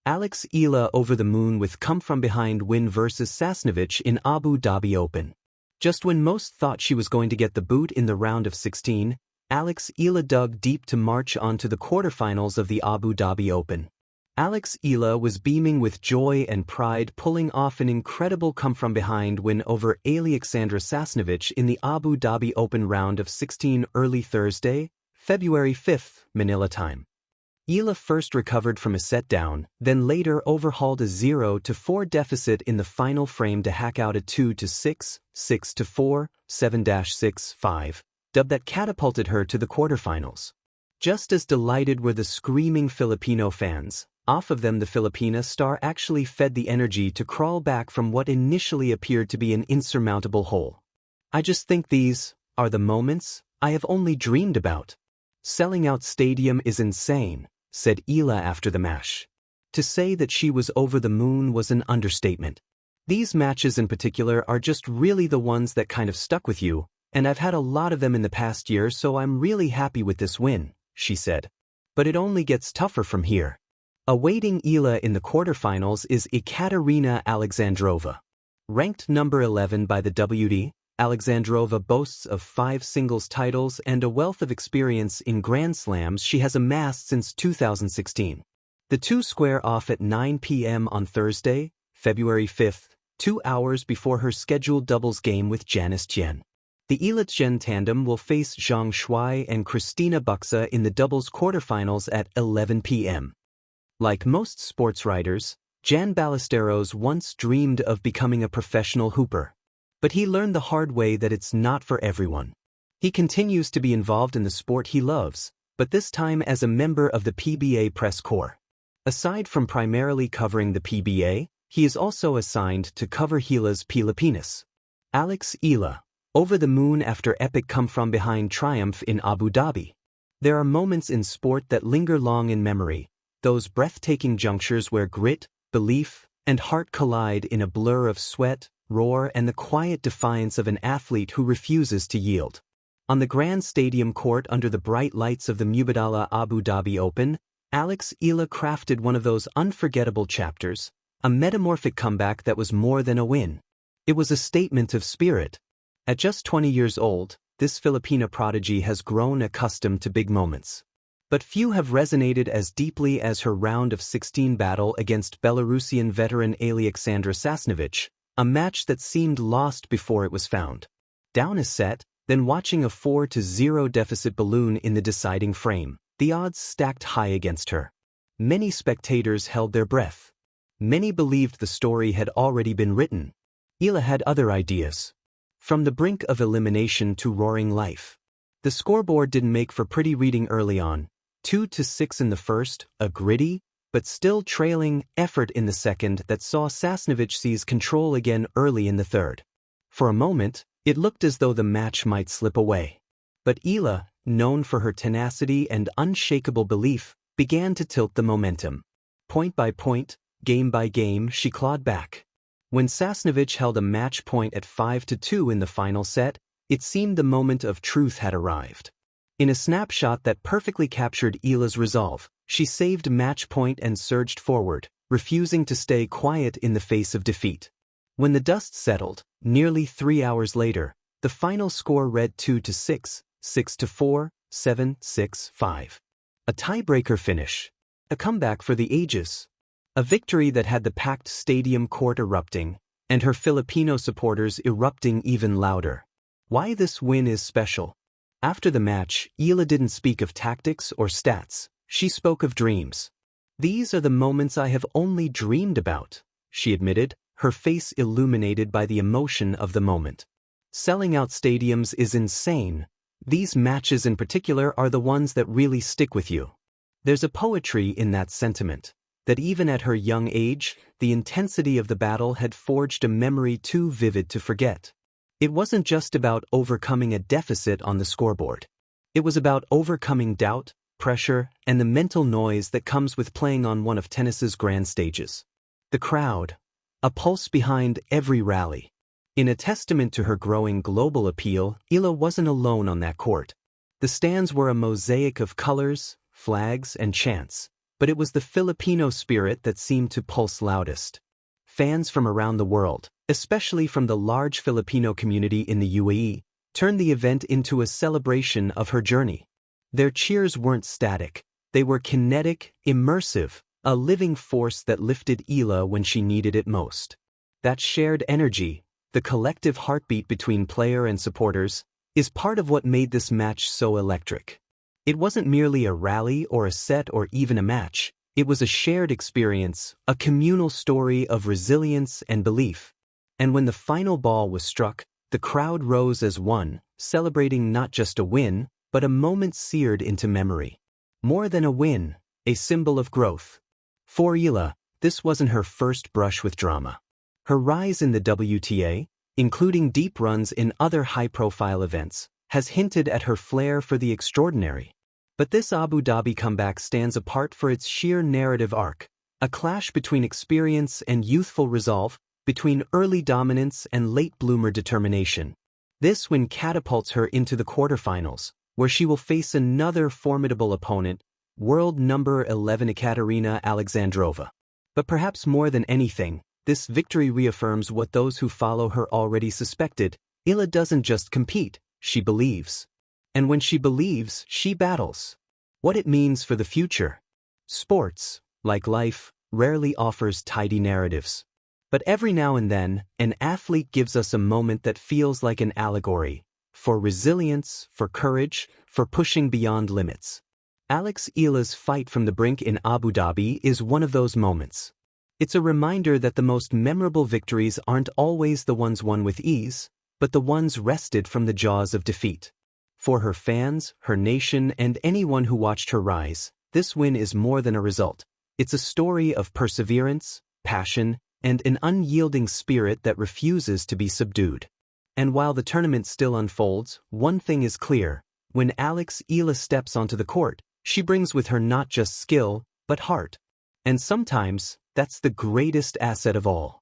Eala over the moon with come-from-behind win versus Sasnovich in Abu Dhabi Open. Just when most thought she was going to get the boot in the round of 16, Eala dug deep to march on to the quarterfinals of the Abu Dhabi Open. Eala was beaming with joy and pride, pulling off an incredible come-from-behind win over Alexandra Sasnovich in the Abu Dhabi Open round of 16 early Thursday, February 5, Manila time. Eala first recovered from a set down, then later overhauled a 0-4 deficit in the final frame to hack out a 2-6, 6-4, 7-6-5 dub that catapulted her to the quarterfinals. Just as delighted were the screaming Filipino fans. Off of them, the Filipina star actually fed the energy to crawl back from what initially appeared to be an insurmountable hole. "I just think these are the moments I have only dreamed about. Selling out stadium is insane," said Eala after the match. To say that she was over the moon was an understatement. "These matches in particular are just really the ones that kind of stuck with you, and I've had a lot of them in the past year, so I'm really happy with this win," she said. But it only gets tougher from here. Awaiting Eala in the quarterfinals is Ekaterina Alexandrova. Ranked number 11 by the WTA, Alexandrova boasts of 5 singles titles and a wealth of experience in Grand Slams she has amassed since 2016. The two square off at 9 p.m. on Thursday, February 5, 2 hours before her scheduled doubles game with Janice Tien. The Eala-Tien tandem will face Zhang Shuai and Christina Buxa in the doubles quarterfinals at 11 p.m. Like most sports writers, Jan Ballesteros once dreamed of becoming a professional hooper. But he learned the hard way that it's not for everyone. He continues to be involved in the sport he loves, but this time as a member of the PBA press corps. Aside from primarily covering the PBA, he is also assigned to cover Eala's Pilipinas. Eala, over the moon after epic come-from-behind triumph in Abu Dhabi. There are moments in sport that linger long in memory, those breathtaking junctures where grit, belief, and heart collide in a blur of sweat, roar, and the quiet defiance of an athlete who refuses to yield. On the Grand Stadium court under the bright lights of the Mubadala Abu Dhabi Open, Eala crafted one of those unforgettable chapters, a metamorphic comeback that was more than a win. It was a statement of spirit. At just 20 years old, this Filipina prodigy has grown accustomed to big moments. But few have resonated as deeply as her round of 16 battle against Belarusian veteran Alexandra Sasnovich, a match that seemed lost before it was found. Down a set, then watching a 4-0 deficit balloon in the deciding frame, the odds stacked high against her. Many spectators held their breath. Many believed the story had already been written. Eala had other ideas. From the brink of elimination to roaring life. The scoreboard didn't make for pretty reading early on. 2-6 in the first, a gritty, but still trailing, effort in the second that saw Sasnovich seize control again early in the third. For a moment, it looked as though the match might slip away. But Eala, known for her tenacity and unshakable belief, began to tilt the momentum. Point by point, game by game, she clawed back. When Sasnovich held a match point at 5-2 in the final set, it seemed the moment of truth had arrived. In a snapshot that perfectly captured Eala's resolve, she saved match point and surged forward, refusing to stay quiet in the face of defeat. When the dust settled, nearly 3 hours later, the final score read 2-6, 6-4, 7-6-5. A tiebreaker finish. A comeback for the ages. A victory that had the packed stadium court erupting, and her Filipino supporters erupting even louder. Why this win is special? After the match, Eala didn't speak of tactics or stats, she spoke of dreams. "These are the moments I have only dreamed about," she admitted, her face illuminated by the emotion of the moment. Selling out stadiums is insane. These matches in particular are the ones that really stick with you. There's a poetry in that sentiment. That even at her young age, the intensity of the battle had forged a memory too vivid to forget. It wasn't just about overcoming a deficit on the scoreboard. It was about overcoming doubt, pressure, and the mental noise that comes with playing on one of tennis's grand stages. The crowd, a pulse behind every rally. In a testament to her growing global appeal, Eala wasn't alone on that court. The stands were a mosaic of colors, flags, and chants. but it was the Filipino spirit that seemed to pulse loudest. Fans from around the world, especially from the large Filipino community in the UAE, turned the event into a celebration of her journey. Their cheers weren't static, they were kinetic, immersive, a living force that lifted Eala when she needed it most. That shared energy, the collective heartbeat between player and supporters, is part of what made this match so electric. It wasn't merely a rally or a set or even a match, it was a shared experience, a communal story of resilience and belief. And when the final ball was struck, the crowd rose as one, celebrating not just a win, but a moment seared into memory. More than a win, a symbol of growth. For Eala, this wasn't her first brush with drama. Her rise in the WTA, including deep runs in other high-profile events, has hinted at her flair for the extraordinary. But this Abu Dhabi comeback stands apart for its sheer narrative arc, a clash between experience and youthful resolve, between early dominance and late-bloomer determination. This win catapults her into the quarterfinals, where she will face another formidable opponent, world number 11 Ekaterina Alexandrova. But perhaps more than anything, this victory reaffirms what those who follow her already suspected. Eala doesn't just compete, she believes. And when she believes, she battles. What it means for the future. Sports, like life, rarely offers tidy narratives. But every now and then, an athlete gives us a moment that feels like an allegory, for resilience, for courage, for pushing beyond limits. Eala's fight from the brink in Abu Dhabi is one of those moments. It's a reminder that the most memorable victories aren't always the ones won with ease, but the ones wrested from the jaws of defeat. For her fans, her nation, and anyone who watched her rise, this win is more than a result. It's a story of perseverance, passion, and an unyielding spirit that refuses to be subdued. And while the tournament still unfolds, one thing is clear. When Eala steps onto the court, she brings with her not just skill, but heart. And sometimes, that's the greatest asset of all.